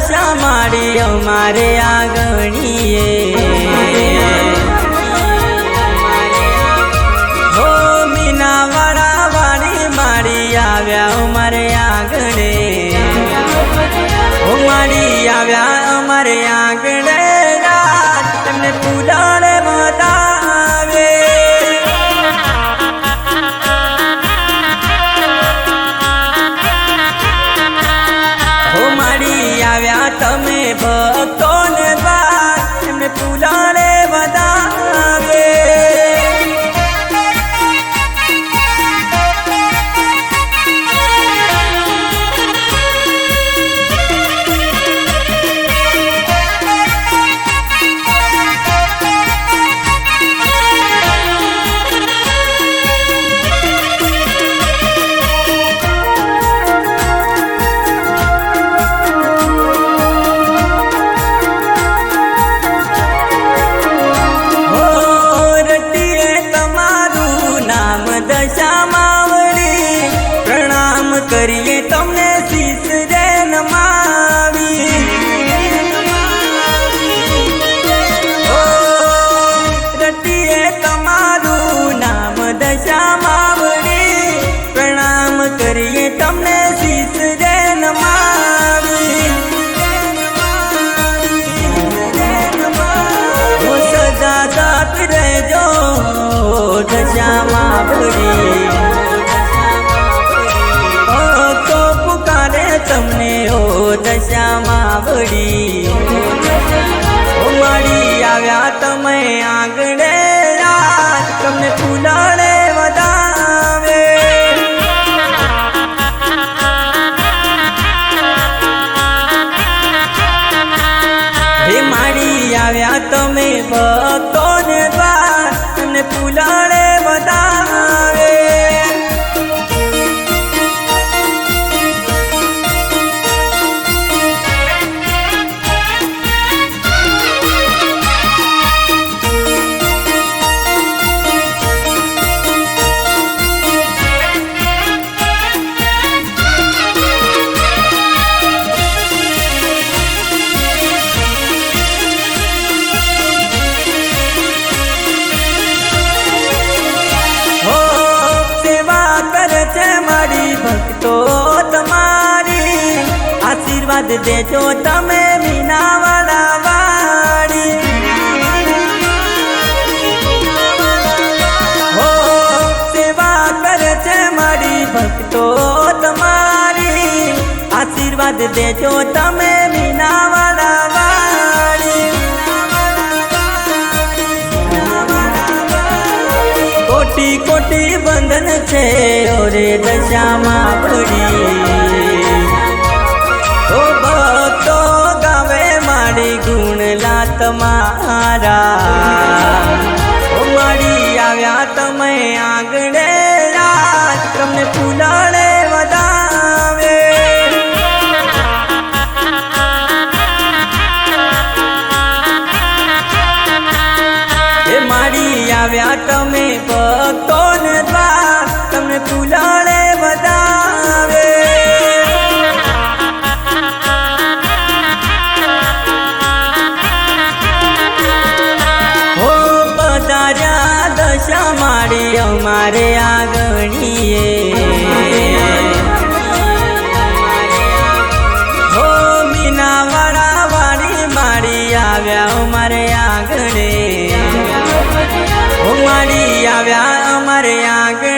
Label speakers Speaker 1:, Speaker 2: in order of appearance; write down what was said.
Speaker 1: દશા માડી અમારે આગણીએ હો મીનાવાળા વાળી માડી આવ્યા અમારે આંગણે હો માડી આવ્યા અમારે આંગણે તમને ફૂલાડે બતાવે હો માડી આવ્યા તમે ભક્તોને દ્વાર એમને ફૂલાડે બતાવે કરીએ તમને શીશ રે નમાવી ઓ રટીએ તમારું નામ દશા માવડી પ્રણામ કરીએ તમને શીશ રે નમાવી હું સદા સાથ રહેજો દશા માવડી તમને ઓ દશા માવડી ઓ માડી આવ્યા તમે આંગણે તમને ફૂલાડે વધાવે હે માડી આવ્યા તમે ભક્તોને દ્વાર તમને ફૂલાડે વધાવે ભક્તો તમારી આશીર્વાદ દેજો તમે મીનાવાળા વાળી હો સેવા કરે છે મારી ભક્તો તમારી આશીર્વાદ દેજો તમે મીનાવાળા વાળી કોટી કોટી બંધન છે ઓરે દશા માવડી ઓ ભક્તો ગાવે માડી ગુણલા તમારા ઓ માડી આવ્યા તમે આંગણે તમને ફૂલાડે વધાવે એ માડી આવ્યા તમે ભક્તોને દ્વાર તમને ફૂલાડે વધાવે હો પધાર્યા દશા માડી અમારે આગણીએ હો મીનાવાળા વાળી માડી આવ્યા અમારે આંગણે ઓ માડી આવ્યા અમારે આંગણે